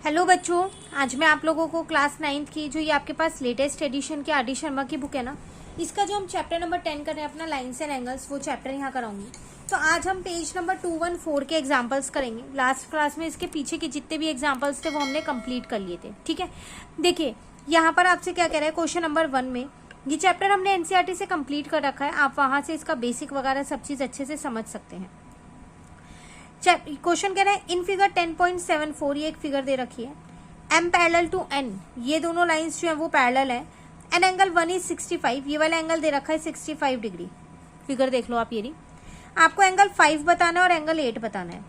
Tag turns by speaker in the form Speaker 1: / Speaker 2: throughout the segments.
Speaker 1: Hello बच्चों, आज मैं आप लोगों को क्लास 9th की जो ये आपके पास लेटेस्ट एडिशन की आर.डी. शर्मा की बुक है ना, इसका जो हम चैप्टर नंबर 10 कर रहे हैं अपना लाइन्स एंड एंगल्स, वो चैप्टर यहाँ कराऊंगी। तो आज हम पेज नंबर 214 के एग्जाम्पल्स करेंगे। लास्ट क्लास में इसके पीछे के जितने भी एग्जाम्पल्स थे वो हमने कंप्लीट कर लिए थे। ठीक है, देखिए यहाँ पर आपसे क्या कह रहा है, क्वेश्चन नंबर 1 में ये चैप्टर हमने एनसीईआरटी से कंप्लीट कर रखा है, आप वहाँ से इसका बेसिक वगैरह सब चीज़ अच्छे से समझ सकते हैं। क्वेश्चन कह रहा है इन फिगर 10.74, ये एक फिगर दे रखी है, M पैरेलल टू N, ये दोनों लाइंस जो है वो पैरेलल है, एन एंगल 1 इज 65, ये वाला एंगल दे रखा है 65 डिग्री। फिगर देख लो आप, ये रही। आपको एंगल 5 बताना है और एंगल 8 बताना है।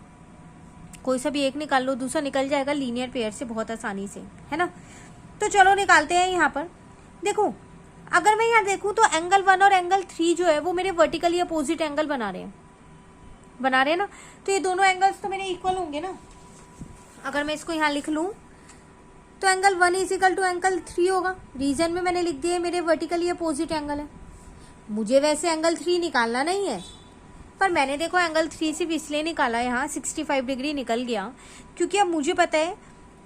Speaker 1: कोई सा भी एक निकाल लो, दूसरा निकल जाएगा लीनियर पेयर से बहुत आसानी से, है ना। तो चलो निकालते हैं। यहाँ पर देखो, अगर मैं यहाँ देखूँ तो एंगल 1 और एंगल 3 जो है वो मेरे वर्टिकली अपोजिट एंगल बना रहे हैं ना। तो ये दोनों एंगल्स तो मेरे इक्वल होंगे ना। अगर मैं इसको यहाँ लिख लूँ तो angle 1 is equal to angle 3 होगा। रीजन में मैंने लिख दिया मेरे वर्टिकली अपोजिट एंगल है। मुझे वैसे एंगल 3 निकालना नहीं है, पर मैंने देखो एंगल 3 सिर्फ इसलिए निकाला, यहाँ 65 डिग्री निकल गया क्योंकि अब मुझे पता है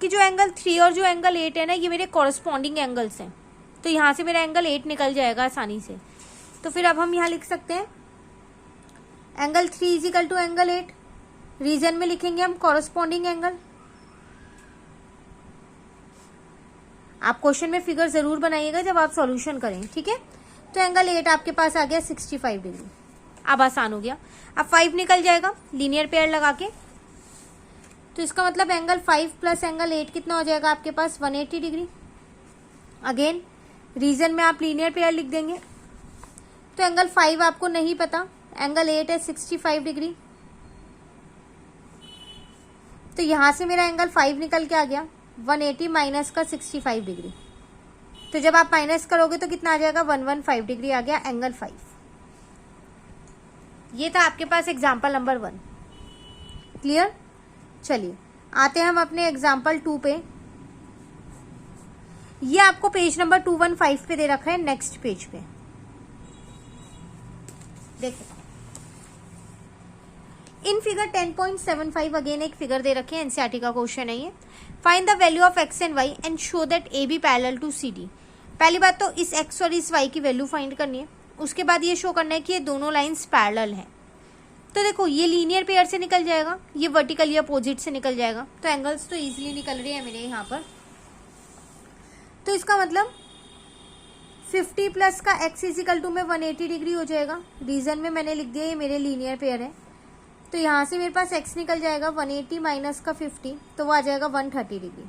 Speaker 1: कि जो एंगल 3 और जो एंगल 8 है ना, ये मेरे कॉरस्पॉन्डिंग एंगल्स हैं। तो यहाँ से मेरा एंगल 8 निकल जाएगा आसानी से। तो फिर अब हम यहाँ लिख सकते हैं angle 3 is equal to angle 8। Reason में लिखेंगे हम कॉरस्पॉन्डिंग एंगल। आप क्वेश्चन में फिगर जरूर बनाइएगा जब आप सॉल्यूशन करें, ठीक है। तो एंगल 8 आपके पास आ गया 65 डिग्री। अब आसान हो गया, अब 5 निकल जाएगा लीनियर पेयर लगा के। तो इसका मतलब एंगल 5 प्लस एंगल 8 कितना हो जाएगा आपके पास, 180 डिग्री। अगेन रीजन में आप लीनियर पेयर लिख देंगे। तो एंगल 5 आपको नहीं पता, एंगल 8 है 65 डिग्री। तो यहां से मेरा एंगल 5 निकल के आ गया 180 माइनस का 65 डिग्री। तो जब आप माइनस करोगे तो कितना आ जाएगा, 115 डिग्री आ गया एंगल 5। ये था आपके पास एग्जाम्पल नंबर 1। क्लियर। चलिए आते हैं हम अपने एग्जाम्पल 2 पे। ये आपको पेज नंबर 215 पे दे रखा है, नेक्स्ट पेज पे देखो। इन फिगर 10.75 अगेन एक फिगर दे रखे हैं, एनसीईआरटी का क्वेश्चन है ये। Find the value of X and Y and show that A B parallel to C D. पहली बात तो इस एक्स और इस वाई की वैल्यू फाइंड करनी है। उसके बाद ये शो करना है कि ये दोनों लाइंस पैरेलल हैं। तो देखो ये लीनियर पेयर से निकल जाएगा, ये वर्टिकली अपोजिट से निकल जाएगा। तो एंगल्स तो इजीली निकल रहे हैं मेरे यहाँ पर। तो इसका मतलब 50 प्लस का एक्स इज इक्वल टू में 180 डिग्री हो जाएगा। रीजन में मैंने लिख दिया ये मेरे लीनियर पेयर है। तो यहाँ से मेरे पास x निकल जाएगा 180 माइनस का 50, तो वो आ जाएगा 130 डिग्री।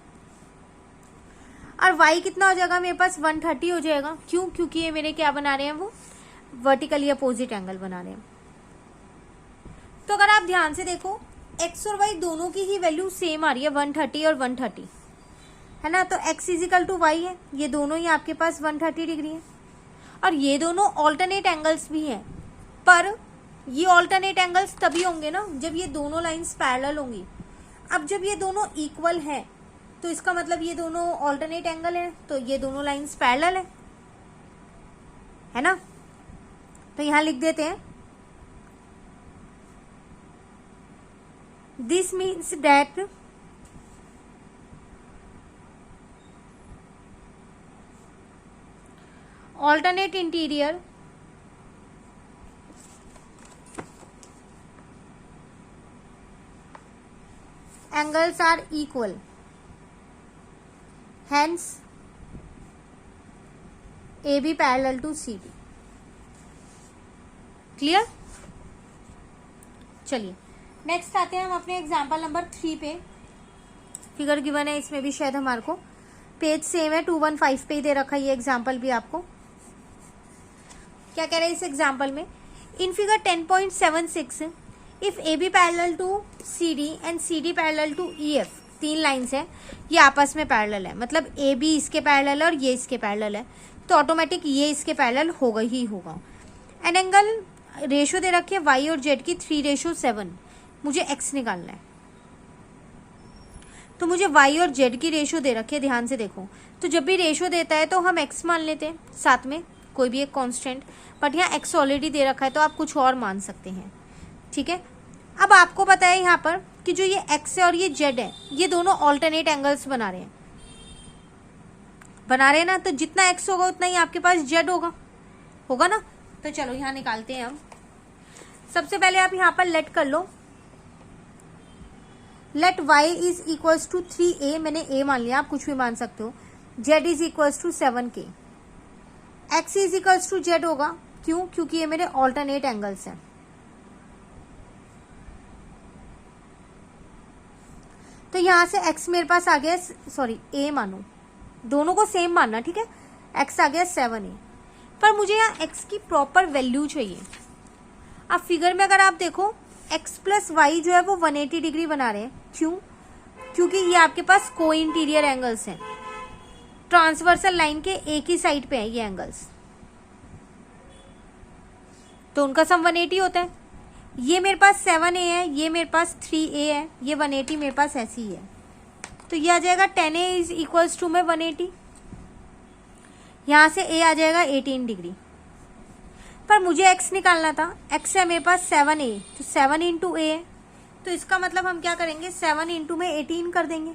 Speaker 1: और y कितना हो जाएगा मेरे पास, 130 हो जाएगा। क्यों? क्योंकि ये मेरे क्या बना रहे हैं, वो वर्टिकली अपोजिट एंगल बना रहे हैं। तो अगर आप ध्यान से देखो x और y दोनों की ही वैल्यू सेम आ रही है, 130 और 130, है ना। तो x is equal to Y है, ये दोनों ही आपके पास 130 डिग्री है। और ये दोनों ऑल्टरनेट एंगल्स भी हैं, पर ये ऑल्टरनेट एंगल्स तभी होंगे ना जब ये दोनों लाइंस पैरेलल होंगी। अब जब ये दोनों इक्वल हैं तो इसका मतलब ये दोनों ऑल्टरनेट एंगल हैं, तो ये दोनों लाइंस पैरेलल है ना। तो यहां लिख देते हैं this means that alternate interior angles are equal, hence AB parallel to CD। Clear. चलिए नेक्स्ट आते हैं हम अपने एग्जाम्पल नंबर 3 पे। फिगर गिवन है, इसमें भी शायद हमारे को पेज सेम है, 215 पे ही दे रखा है ये एग्जाम्पल भी। आपको क्या कह रहा है इस एग्जाम्पल में, in figure 10.76 if A B parallel to C D and C D parallel to E F, 3 lines हैं, ये आपस में पैरेलल है, मतलब ए बी इसके पैरेलल है और ये इसके पैरेलल है, तो ऑटोमेटिक ये इसके पैरेलल होगा ही होगा। एन एंगल रेशो दे रखी है वाई और जेड की 3:7, मुझे एक्स निकालना है। तो मुझे वाई और जेड की रेशो दे रखी है, ध्यान से देखो। तो जब भी रेशो देता है तो हम एक्स मान लेते हैं साथ में, कोई भी एक कांस्टेंट, बट यहाँ एक्स ऑलरेडी दे रखा है तो आप कुछ और मान सकते हैं, ठीक है। अब आपको पता है यहाँ पर कि जो ये एक्स है और ये जेड है ये दोनों ऑल्टरनेट एंगल्स बना रहे हैं ना, तो जितना एक्स होगा उतना ही आपके पास जेड होगा ना। तो चलो यहाँ निकालते हैं हम। सबसे पहले आप यहाँ पर लेट कर लो, let y is equals to 3a, मैंने a मान लिया, आप कुछ भी मान सकते हो। z is equals to 7k, x is equals to z होगा, क्यों? क्योंकि ये मेरे ऑल्टरनेट एंगल्स हैं। तो यहां से x मेरे पास आ गया, सॉरी a मानो, दोनों को सेम मानना, ठीक है। x आ गया 7a, पर मुझे यहाँ x की प्रॉपर वैल्यू चाहिए। अब फिगर में अगर आप देखो x प्लस वाई जो है वो 180 डिग्री बना रहे हैं, क्यों? क्योंकि ये आपके पास को इंटीरियर एंगल्स हैं, ट्रांसवर्सल लाइन के एक ही साइड पे है ये एंगल्स, तो उनका सम 180 होता है। ये मेरे पास 7a है, ये मेरे पास 3a है, ये 180 मेरे पास ऐसी ही है, तो ये आ जाएगा 10a इज इक्वल्स टू में 180, यहां से a आ जाएगा 18 डिग्री। पर मुझे x निकालना था, x है मेरे पास 7a, तो 7 इंटू a है, तो इसका मतलब हम क्या करेंगे, 7 इंटू में 18 कर देंगे,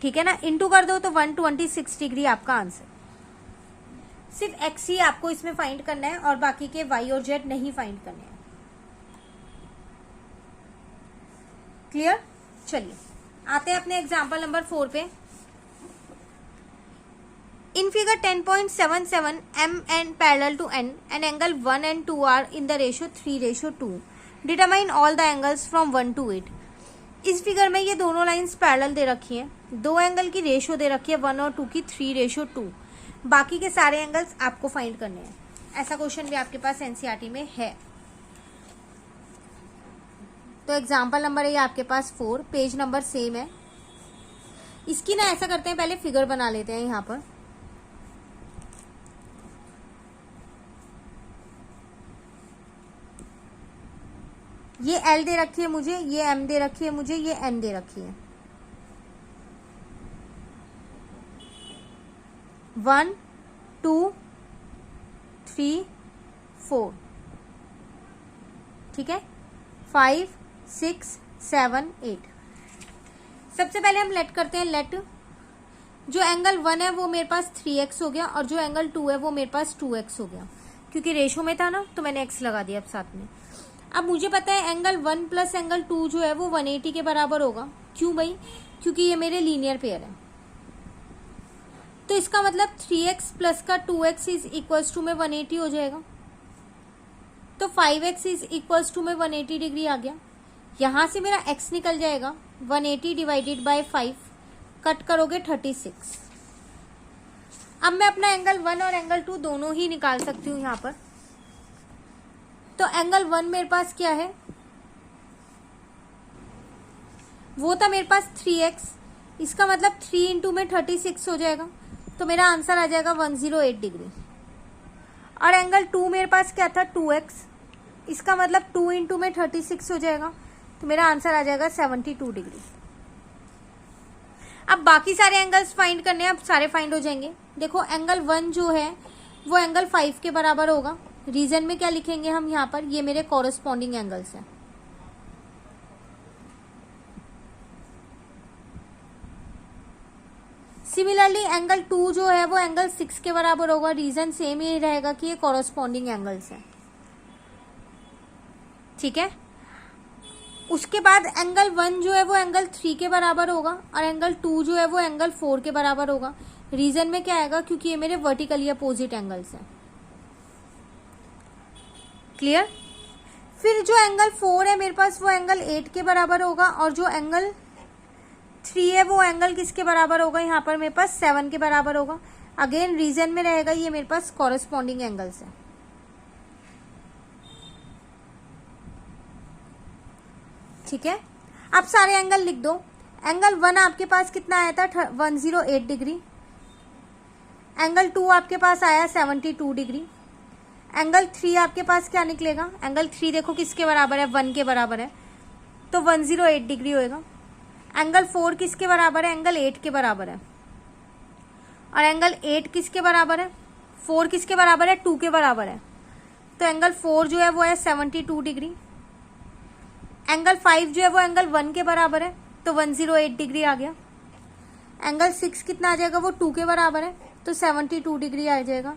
Speaker 1: ठीक है ना। इंटू कर दो तो 126 डिग्री आपका आंसर। सिर्फ x ही आपको इसमें फाइंड करना है और बाकी के y और z नहीं फाइंड करने हैं। क्लियर? चलिए आते हैं अपने एग्जाम्पल नंबर 4 पे। In figure 10.77 M and parallel to N and angle 1 and 2 are in the ratio 3:2. Determine all the angles from 1 to 8. इस फिगर में ये दोनों लाइंस पैरेलल दे रखी हैं, दो एंगल की रेशियो दे रखी है 1 और 2 की 3:2, बाकी के सारे एंगल्स आपको फाइंड करने हैं। ऐसा क्वेश्चन भी आपके पास एनसीईआरटी में है। तो एग्जाम्पल नंबर है आपके पास 4, पेज नंबर सेम है। इसकी ना ऐसा करते हैं, पहले फिगर बना लेते हैं। यहाँ पर ये L दे रखी है मुझे, ये M दे रखी है मुझे, ये N दे रखी है। 1 2 3 4, ठीक है, 5 6 7 8। सबसे पहले हम लेट करते हैं। लेट जो एंगल 1 है वो मेरे पास 3x हो गया और जो एंगल 2 है वो मेरे पास 2x हो गया, क्योंकि रेशो में था ना तो मैंने x लगा दिया अब साथ में। अब मुझे पता है एंगल 1 प्लस एंगल 2 जो है वो 180 के बराबर होगा। क्यों भाई? क्योंकि ये मेरे लीनियर पेयर है, तो इसका मतलब 3x प्लस का 2x इज इक्वल्स टू में 180 हो जाएगा, तो 5x इज इक्वल्स टू में 180 डिग्री आ गया। यहां से मेरा x निकल जाएगा 180 डिवाइडेड बाय 5, कट करोगे 36। अब मैं अपना एंगल 1 और एंगल 2 दोनों ही निकाल सकती हूँ यहाँ पर। तो एंगल 1 मेरे पास क्या है, वो था मेरे पास 3x, इसका मतलब 3 इंटू में 36 हो जाएगा, तो मेरा आंसर आ जाएगा 108 डिग्री। और एंगल 2 मेरे पास क्या था, 2x, इसका मतलब 2 इंटू में 36 हो जाएगा, तो मेरा आंसर आ जाएगा 72 डिग्री। अब बाकी सारे एंगल्स फाइंड करने हैं, अब सारे फाइंड हो जाएंगे। देखो एंगल 1 जो है वो एंगल 5 के बराबर होगा। रीजन में क्या लिखेंगे हम यहाँ पर, ये मेरे कॉरेस्पॉन्डिंग एंगल्स हैं। सिमिलरली एंगल 2 जो है वो एंगल 6 के बराबर होगा। रीजन सेम ही रहेगा कि ये कॉरेस्पॉन्डिंग एंगल्स हैं, ठीक है। उसके बाद एंगल 1 जो है वो एंगल 3 के बराबर होगा और एंगल 2 जो है वो एंगल 4 के बराबर होगा। रीजन में क्या आएगा, क्योंकि ये मेरे वर्टिकली अपोजिट एंगल्स हैं। क्लियर? फिर जो एंगल 4 है मेरे पास वो एंगल 8 के बराबर होगा और जो एंगल 3 है वो एंगल किसके बराबर होगा, यहाँ पर मेरे पास 7 के बराबर होगा। अगेन रीजन में रहेगा ये मेरे पास कॉरेस्पॉन्डिंग एंगल्स है, ठीक है। अब सारे एंगल लिख दो। एंगल 1 आपके पास कितना आया था, 108 डिग्री। एंगल 2 आपके पास आया 72 डिग्री। एंगल 3 आपके पास क्या निकलेगा, एंगल 3 देखो किसके बराबर है, 1 के बराबर है, तो 108 डिग्री होएगा। एंगल 4 किसके बराबर है, एंगल 8 के बराबर है। और एंगल 8 किसके बराबर है, 4 किसके बराबर है, 2 के बराबर है, तो एंगल 4 जो है वो है 72 डिग्री। एंगल 5 जो है वो एंगल 1 के बराबर है, तो 108 डिग्री आ गया। एंगल 6 कितना आ जाएगा, वो 2 के बराबर है, तो 72 डिग्री आ जाएगा।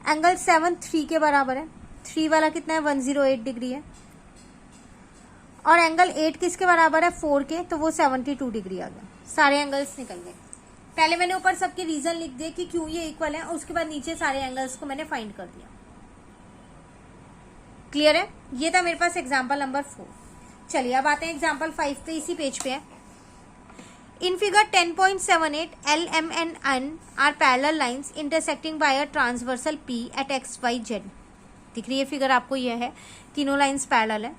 Speaker 1: एंगल 7 3 के बराबर है, 3 वाला कितना है, 108 डिग्री है। और एंगल 8 किसके बराबर है, 4 के, तो वो 72 डिग्री आ गया। सारे एंगल्स निकल गए। पहले मैंने ऊपर सबके रीजन लिख दिए कि क्यों ये इक्वल है, और उसके बाद नीचे सारे एंगल्स को मैंने फाइंड कर दिया। क्लियर है? ये था मेरे पास एग्जाम्पल नंबर 4। चलिए अब आते हैं एग्जाम्पल 5 पे, इसी पेज पे है। In figure 10.78 L, M and N are parallel lines intersecting by a transversal P at x, y, z। दिख रही है फिगर आपको, ये है, तीनों लाइंस पैरेलल है।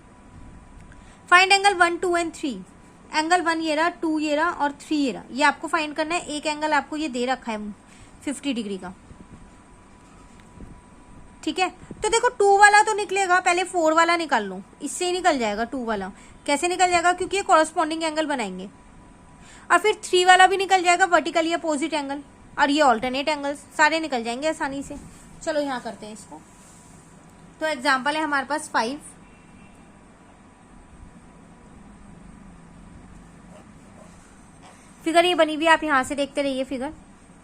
Speaker 1: Find angle 1, 2 and 3। एंगल 1 ये रहा, 2 ये रहा और 3 ये रहा। ये आपको फाइंड करना है। एक एंगल आपको ये दे रखा है 50 डिग्री का, ठीक है। तो देखो 2 वाला तो निकलेगा, पहले 4 वाला निकाल लूं, इससे ही निकल जाएगा 2 वाला। कैसे निकल जाएगा, क्योंकि ये कॉरस्पॉन्डिंग एंगल बनाएंगे। और फिर 3 वाला भी निकल जाएगा, वर्टिकली अपोजिट एंगल, और ये ऑल्टरनेट एंगल्स, सारे निकल जाएंगे आसानी से। चलो यहाँ करते हैं इसको। तो एग्जाम्पल है हमारे पास 5। फिगर ये बनी हुई, आप यहां से देखते रहिए फिगर,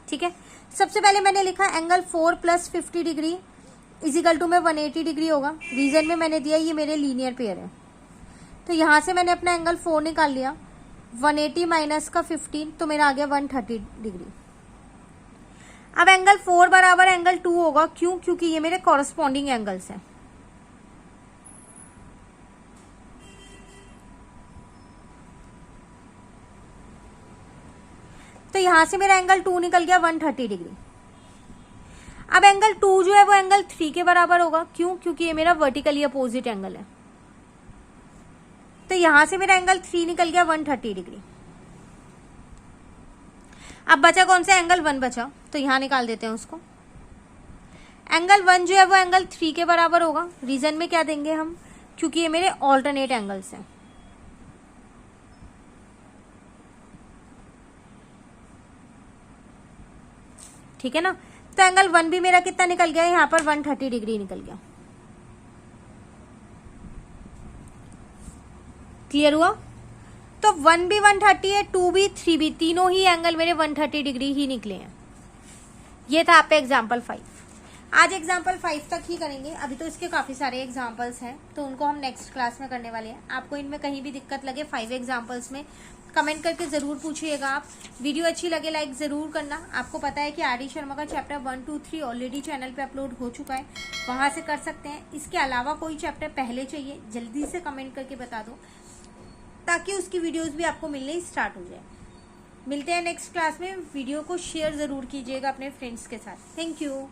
Speaker 1: ठीक है। सबसे पहले मैंने लिखा एंगल 4 + 50 डिग्री इजिकल टू में 180 डिग्री होगा। रीजन में मैंने दिया ये मेरे लीनियर पेयर है, तो यहां से मैंने अपना एंगल 4 निकाल लिया। 180 माइनस का 15, तो मेरा आ गया 130 डिग्री। अब एंगल 4 बराबर एंगल 2 होगा, क्यों, क्योंकि ये मेरे कॉरस्पॉन्डिंग एंगल्स हैं। तो यहां से मेरा एंगल 2 निकल गया 130 डिग्री। अब एंगल 2 जो है वो एंगल 3 के बराबर होगा, क्यों, क्योंकि ये मेरा वर्टिकली अपोजिट एंगल है। तो यहां से मेरा एंगल 3 निकल गया 130 डिग्री। अब बचा कौन सा, एंगल 1 बचा, तो यहां निकाल देते हैं उसको। एंगल 1 जो है वो एंगल 3 के बराबर होगा। रीजन में क्या देंगे हम, क्योंकि ये मेरे ऑल्टरनेट एंगल्स हैं। ठीक है ना। तो एंगल 1 भी मेरा कितना निकल गया, यहाँ पर 130 डिग्री निकल गया। क्लियर हुआ? तो 1 भी 130 है, 2 भी, 3 भी, तीनों ही एंगल मेरे 130 डिग्री ही निकले हैं। ये था आप पे एग्जाम्पल 5। आज एग्जाम्पल 5 तक ही करेंगे, अभी तो इसके काफी सारे एग्जाम्पल्स हैं, तो उनको हम नेक्स्ट क्लास में करने वाले हैं। आपको इनमें कहीं भी दिक्कत लगे 5 एग्जाम्पल्स में, कमेंट करके जरूर पूछिएगा आप। वीडियो अच्छी लगे लाइक जरूर करना। आपको पता है कि आर.डी. शर्मा का चैप्टर 1, 2, 3 ऑलरेडी चैनल पे अपलोड हो चुका है, वहां से कर सकते हैं। इसके अलावा कोई चैप्टर पहले चाहिए, जल्दी से कमेंट करके बता दो, ताकि उसकी वीडियोस भी आपको मिलने स्टार्ट हो जाए। मिलते हैं नेक्स्ट क्लास में। वीडियो को शेयर जरूर कीजिएगा अपने फ्रेंड्स के साथ। Thank you.